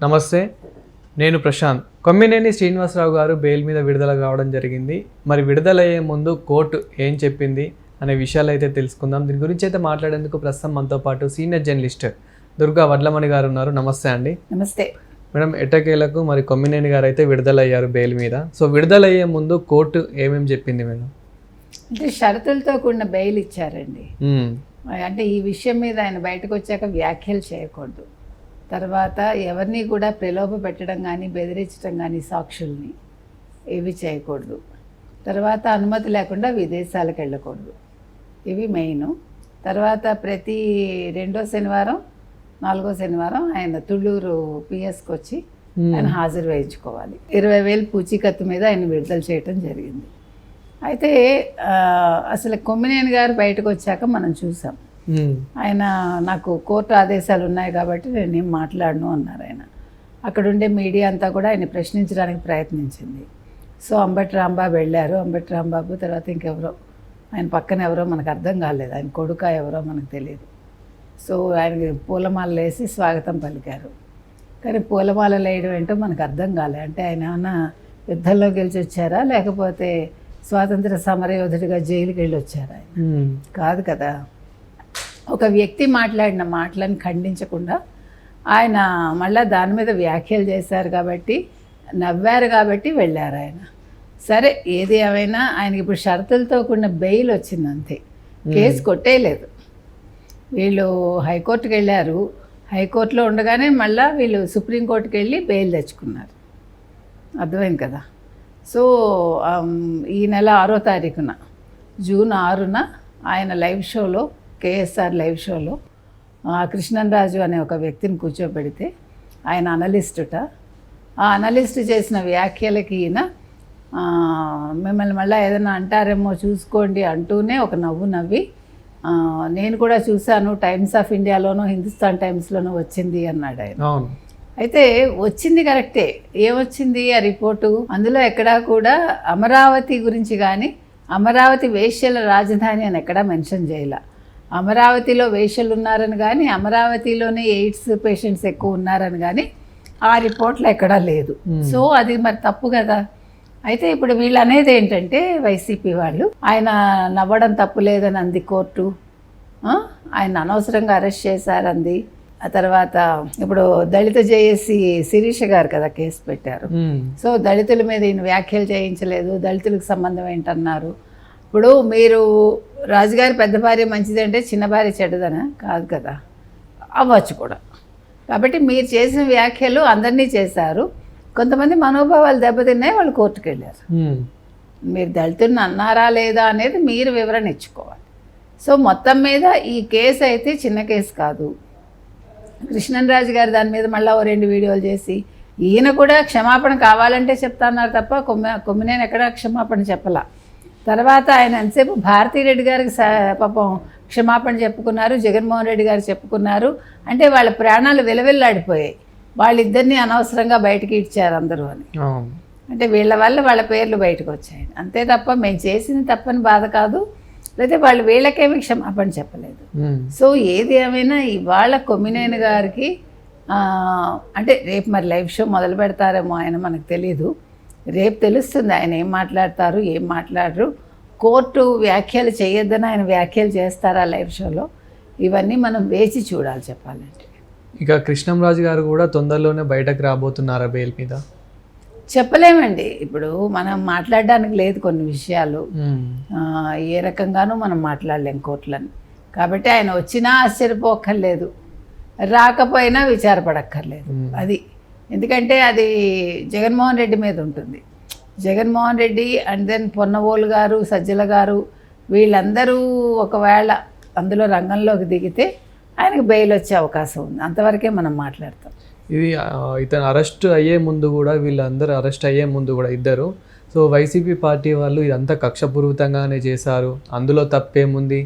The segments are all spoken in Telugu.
నమస్తే, నేను ప్రశాంత్. కొమ్మినేని శ్రీనివాసరావు గారు బెయిల్ మీద విడుదల కావడం జరిగింది. మరి విడుదలయ్యే ముందు కోర్టు ఏం చెప్పింది అనే విషయాలు అయితే తెలుసుకుందాం. దీని గురించి అయితే మాట్లాడేందుకు ప్రస్తుతం మనతో పాటు సీనియర్ జర్నలిస్ట్ దుర్గా వడ్లమణి గారు ఉన్నారు. నమస్తే అండి. నమస్తే మేడం. ఎట్టకేలకు మరి కొమ్మినేని గారు అయితే విడుదలయ్యారు బెయిల్ మీద. సో విడుదలయ్యే ముందు కోర్టు ఏమేమి చెప్పింది మేడం? అంటే షరతులతో కూడిన బెయిల్ ఇచ్చారండి. అంటే ఈ విషయం మీద ఆయన బయటకు వచ్చాక వ్యాఖ్యలు చేయకూడదు, తర్వాత ఎవరిని కూడా ప్రలోభ పెట్టడం కానీ బెదిరించడం కానీ సాక్షుల్ని ఇవి చేయకూడదు, తర్వాత అనుమతి లేకుండా విదేశాలకు వెళ్ళకూడదు. ఇవి మెయిన్. తర్వాత ప్రతి 2వ శనివారం 4వ శనివారం ఆయన తుళ్ళూరు పిఎస్కి వచ్చి ఆయన హాజరు వేయించుకోవాలి. 20,000 పూచీకత్తు మీద ఆయన విడుదల చేయటం జరిగింది. అయితే అసలు కొమ్మినేని గారు బయటకు వచ్చాక మనం చూసాం, ఆయన నాకు కోర్టు ఆదేశాలు ఉన్నాయి కాబట్టి నేనేం మాట్లాడను అన్నారు ఆయన. అక్కడ ఉండే మీడియా అంతా కూడా ఆయన ప్రశ్నించడానికి ప్రయత్నించింది. సో అంబటి రాంబాబు వెళ్ళారు. అంబటి రాంబాబు తర్వాత ఇంకెవరో ఆయన పక్కన ఎవరో మనకు అర్థం కాలేదు, ఆయన కొడుక ఎవరో మనకు తెలియదు. సో ఆయనకి పూలమాలలు వేసి స్వాగతం పలికారు. కానీ పూలమాలలు వేయడం ఏంటో మనకు అర్థం కాలేదు. అంటే ఆయన ఏమన్నా యుద్ధంలో గెలిచి వచ్చారా, లేకపోతే స్వాతంత్ర సమరయోధుడిగా జైలుకి వెళ్ళి వచ్చారా? ఆయన కాదు కదా. ఒక వ్యక్తి మాట్లాడిన మాటలను ఖండించకుండా ఆయన మళ్ళీ దాని మీద వ్యాఖ్యలు చేశారు కాబట్టి, నవ్వారు కాబట్టి వెళ్ళారు ఆయన. సరే, ఏది ఏమైనా ఆయనకి ఇప్పుడు షరతులతో కూడిన బెయిల్ వచ్చింది అంతే, కేసు కొట్టేయలేదు. వీళ్ళు హైకోర్టుకి వెళ్ళారు, హైకోర్టులో ఉండగానే మళ్ళీ వీళ్ళు సుప్రీంకోర్టుకి వెళ్ళి బెయిల్ తెచ్చుకున్నారు. అర్థమైంది కదా. సో ఈ నెల 6వ తారీఖున జూన్ 6న ఆయన లైవ్ షోలో, కేఎస్ఆర్ లైవ్ షోలో కృష్ణన్ రాజు అనే ఒక వ్యక్తిని కూర్చోబెడితే ఆయన అనలిస్టుట. ఆ అనలిస్ట్ చేసిన వ్యాఖ్యలకి ఈయన మిమ్మల్ని మళ్ళీ ఏదైనా అంటారేమో చూసుకోండి అంటూనే ఒక నవ్వు నవ్వి, నేను కూడా చూశాను, టైమ్స్ ఆఫ్ ఇండియాలోనూ హిందుస్థాన్ టైమ్స్లోనూ వచ్చింది అన్నాడు ఆయన. అయితే వచ్చింది కరెక్టే. ఏమొచ్చింది ఆ రిపోర్టు? అందులో ఎక్కడా కూడా అమరావతి గురించి కానీ అమరావతి వేశ్యల రాజధాని అని ఎక్కడా మెన్షన్ చేయాల. అమరావతిలో వేశ్యలు ఉన్నారని కానీ అమరావతిలోనే ఎయిడ్స్ పేషెంట్స్ ఎక్కువ ఉన్నారని కానీ ఆ రిపోర్ట్లో ఎక్కడా లేదు. సో అది మరి తప్పు కదా. అయితే ఇప్పుడు వీళ్ళు అనేది ఏంటంటే, వైసీపీ వాళ్ళు ఆయన నవ్వడం తప్పు లేదని అంది కోర్టు, ఆయన అనవసరంగా అరెస్ట్ చేశారంది. ఆ తర్వాత ఇప్పుడు దళిత జేఏసీ శిరీష గారు కదా కేసు పెట్టారు. సో దళితుల మీద ఈయన వ్యాఖ్యలు చేయించలేదు, దళితులకు సంబంధం ఏంటన్నారు. ఇప్పుడు మీరు రాజుగారి పెద్ద భార్య మంచిదంటే చిన్న భార్య చెడ్డదనా? కాదు కదా, అవ్వచ్చు కూడా. కాబట్టి మీరు చేసిన వ్యాఖ్యలు అందరినీ చేశారు, కొంతమంది మనోభావాలు దెబ్బతిన్నాయి, వాళ్ళు కోర్టుకు వెళ్ళారు. మీరు దళితుడిని అన్నారా లేదా అనేది మీరు వివరణ ఇచ్చుకోవాలి. సో మొత్తం మీద ఈ కేసు అయితే చిన్న కేసు కాదు. కృష్ణన్ రాజు గారు దాని మీద మళ్ళీ 2 వీడియోలు చేసి ఈయన కూడా క్షమాపణ కావాలంటే చెప్తాన్నారు తప్ప కొమ్మినేని ఎక్కడ క్షమాపణ చెప్పలా. తర్వాత ఆయన ఎంతసేపు భారతీరెడ్డి గారికి పాపం క్షమాపణ చెప్పుకున్నారు, జగన్మోహన్ రెడ్డి గారు చెప్పుకున్నారు. అంటే వాళ్ళ ప్రాణాలు విలవిల్లాడిపోయాయి, వాళ్ళిద్దరినీ అనవసరంగా బయటకి ఇచ్చారు అందరూ అని. అంటే వీళ్ళ వల్ల వాళ్ళ పేర్లు బయటకు వచ్చాయి అంతే తప్ప మేము చేసింది తప్పని బాధ కాదు, లేదా వాళ్ళు వీళ్ళకేమీ క్షమాపణ చెప్పలేదు. సో ఏది ఏమైనా ఇవాళ కొమ్మినేని గారికి అంటే రేపు మరి లైవ్ షో మొదలు పెడతారేమో ఆయన, మనకు తెలీదు. రేపు తెలుస్తుంది ఆయన ఏం మాట్లాడతారు ఏం మాట్లాడరు. కోర్టు వ్యాఖ్యలు చేయొద్దని ఆయన వ్యాఖ్యలు చేస్తారా లైవ్ షోలో, ఇవన్నీ మనం వేచి చూడాలి చెప్పాలంటే. ఇక కృష్ణంరాజు గారు కూడా తొందరలోనే బయటకు రాబోతున్నారా బెయిల్ మీద? చెప్పలేమండి. ఇప్పుడు మనం మాట్లాడడానికి లేదు కొన్ని విషయాలు, ఏ రకంగానూ మనం మాట్లాడలేం కోర్టులని. కాబట్టి ఆయన వచ్చినా ఆశ్చర్యపోక్కర్లేదు, రాకపోయినా విచారపడక్కర్లేదు. అది ఎందుకంటే అది జగన్మోహన్ రెడ్డి మీద ఉంటుంది. జగన్మోహన్ రెడ్డి అండ్ దెన్ పొన్నవోలు గారు, సజ్జల గారు, వీళ్ళందరూ ఒకవేళ అందులో రంగంలోకి దిగితే ఆయనకు బెయిల్ వచ్చే అవకాశం ఉంది. అంతవరకే మనం మాట్లాడతాం. ఇది ఇతను అరెస్ట్ అయ్యే ముందు కూడా, వీళ్ళందరూ అరెస్ట్ అయ్యే ముందు కూడా ఇద్దరు, సో వైసీపీ పార్టీ వాళ్ళు ఇదంతా కక్షపూరితంగానే చేశారు, అందులో తప్పేముంది,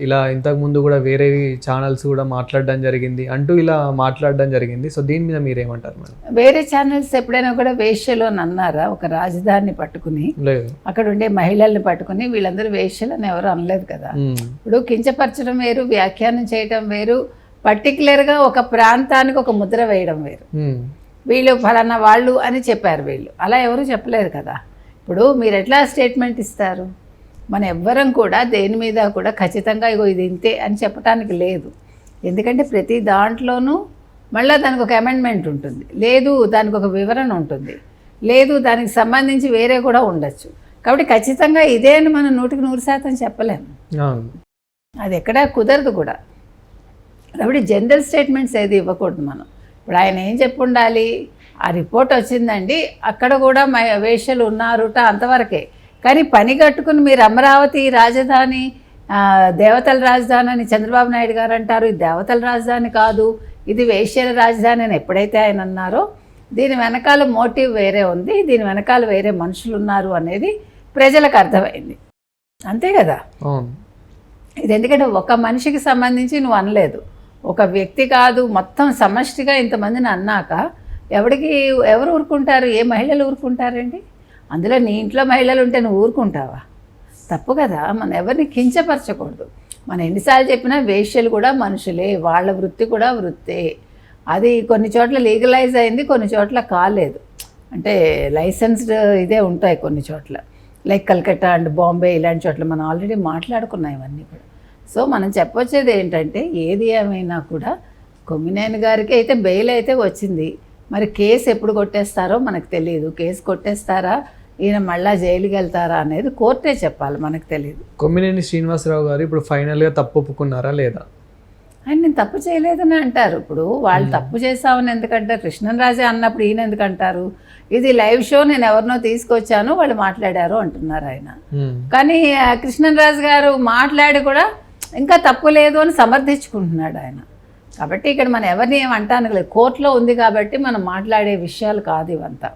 ఇలా ఇంతకుముందు కూడా వేరే ఛానల్స్ కూడా మాట్లాడడం జరిగింది అంటూ ఇలా మాట్లాడడం జరిగింది. సో దీని మీద మీరేమంటారు మేడం? వేరే ఛానల్స్ ఎప్పుడైనా కూడా వేశ్యలు అని అన్నారా? ఒక రాజధానిని పట్టుకుని లేదు, అక్కడ ఉండే మహిళల్ని పట్టుకుని వీళ్ళందరూ వేశ్యలు అని ఎవరు అనలేదు కదా. ఇప్పుడు కించపరచడం వేరు, వ్యాఖ్యానం చేయటం వేరు, పర్టికులర్గా ఒక ప్రాంతానికి ఒక ముద్ర వేయడం వేరు. వీళ్ళు ఫలానా వాళ్ళు అని చెప్పారు, వీళ్ళు అలా ఎవరు చెప్పలేరు కదా. ఇప్పుడు మీరు ఎట్లా స్టేట్మెంట్ ఇస్తారు? మన ఎవ్వరం కూడా దేని మీద కూడా ఖచ్చితంగా ఇగో ఇది ఇంతే అని చెప్పడానికి లేదు. ఎందుకంటే ప్రతి దాంట్లోనూ మళ్ళీ దానికి ఒక అమెండ్మెంట్ ఉంటుంది, లేదు దానికి ఒక వివరణ ఉంటుంది, లేదు దానికి సంబంధించి వేరే కూడా ఉండొచ్చు. కాబట్టి ఖచ్చితంగా ఇదే అని మనం 100% చెప్పలేము, అది ఎక్కడా కుదరదు కూడా. కాబట్టి జనరల్ స్టేట్మెంట్స్ ఏది ఇవ్వకూడదు మనం. ఇప్పుడు ఆయన ఏం చెప్పి ఉండాలి, ఆ రిపోర్ట్ వచ్చిందండి, అక్కడ కూడా వేశ్యలు ఉన్నారుట, అంతవరకే. కానీ పని కట్టుకుని మీరు అమరావతి రాజధాని, దేవతల రాజధాని అని చంద్రబాబు నాయుడు గారు అంటారు, ఇది దేవతల రాజధాని కాదు, ఇది వేశ్యల రాజధాని అని ఎప్పుడైతే ఆయన అన్నారో, దీని వెనకాల మోటివ్ వేరే ఉంది, దీని వెనకాల వేరే మనుషులు ఉన్నారు అనేది ప్రజలకు అర్థమైంది, అంతే కదా. ఇది ఎందుకంటే ఒక మనిషికి సంబంధించి నువ్వు అనలేదు, ఒక వ్యక్తి కాదు, మొత్తం సమష్టిగా ఇంతమందిని అన్నాక ఎవరు ఊరుకుంటారు? ఏ మహిళలు ఊరుకుంటారండి? అందులో నీ ఇంట్లో మహిళలు ఉంటే నువ్వు ఊరుకుంటావా? తప్పు కదా. మనం ఎవరిని కించపరచకూడదు. మనం ఎన్నిసార్లు చెప్పినా వేశ్యలు కూడా మనుషులే, వాళ్ళ వృత్తి కూడా వృత్తే. అది కొన్ని చోట్ల లీగలైజ్ అయింది, కొన్ని చోట్ల కాలేదు. అంటే లైసెన్స్డ్ ఇదే ఉంటాయి కొన్ని చోట్ల, లైక్ కల్కట్టా అండ్ బాంబే ఇలాంటి చోట్ల మనం ఆల్రెడీ మాట్లాడుకున్నాం ఇవన్నీ కూడా. సో మనం చెప్పొచ్చేది ఏంటంటే, ఏది ఏమైనా కూడా కొమ్మినేని గారికి అయితే బెయిల్ అయితే వచ్చింది, మరి కేసు ఎప్పుడు కొట్టేస్తారో మనకు తెలియదు. కేసు కొట్టేస్తారా, ఈయన మళ్ళా జైలుకి వెళ్తారా అనేది కోర్టే చెప్పాలి, మనకు తెలియదు. కొమ్మినేని శ్రీనివాసరావు గారు ఇప్పుడు ఫైనల్గా తప్పు ఒప్పుకున్నారా లేదా? ఆయన నేను తప్పు చేయలేదని అంటారు. ఇప్పుడు వాళ్ళు తప్పు చేస్తామని ఎందుకంటారు? కృష్ణరాజే అన్నప్పుడు ఈయన ఎందుకంటారు? ఇది లైవ్ షో, నేను ఎవరినో తీసుకొచ్చాను, వాళ్ళు మాట్లాడారు అంటున్నారు ఆయన. కానీ కృష్ణరాజు గారు మాట్లాడి కూడా ఇంకా తప్పు లేదు అని సమర్థించుకుంటున్నాడు ఆయన. కాబట్టి ఇక్కడ మనం ఎవరిని ఏమంటాను లేదు, కోర్టులో ఉంది కాబట్టి మనం మాట్లాడే విషయాలు కాదు ఇవంతా.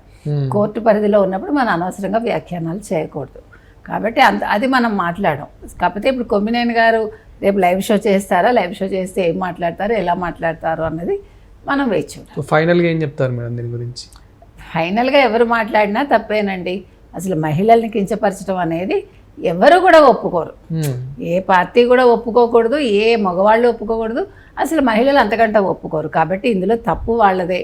కోర్టు పరిధిలో ఉన్నప్పుడు మనం అనవసరంగా వ్యాఖ్యానాలు చేయకూడదు. కాబట్టి అది మనం మాట్లాడడం. కాకపోతే ఇప్పుడు కొమ్మినేని గారు రేపు లైవ్ షో చేస్తారా, లైవ్ షో చేస్తే ఏం మాట్లాడతారు, ఎలా మాట్లాడతారు అన్నది మనం వేచి చూడాలి. ఫైనల్గా ఏం చెప్తారు మేడం దీని గురించి? ఫైనల్గా ఎవరు మాట్లాడినా తప్పేనండి. అసలు మహిళల్ని కించపరచడం అనేది ఎవరు కూడా ఒప్పుకోరు, ఏ పార్టీ కూడా ఒప్పుకోకూడదు, ఏ మగవాళ్ళు ఒప్పుకోకూడదు, అసలు మహిళలు అంతకంటే ఒప్పుకోరు. కాబట్టి ఇందులో తప్పు వాళ్ళదే.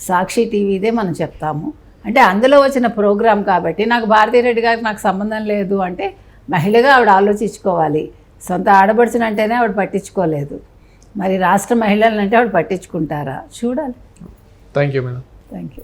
సాక్షి టీవీదే మనం చెప్తాము. అంటే అందులో వచ్చిన ప్రోగ్రాం కాబట్టి నాకు భారతీరెడ్డి గారికి నాకు సంబంధం లేదు అంటే మహిళగా ఆవిడ ఆలోచించుకోవాలి. సొంత ఆడబడుచునంటేనే ఆవిడ పట్టించుకోలేదు, మరి రాష్ట్ర మహిళలంటే ఆవిడ పట్టించుకుంటారా? చూడాలి. Thank you madam. Thank you.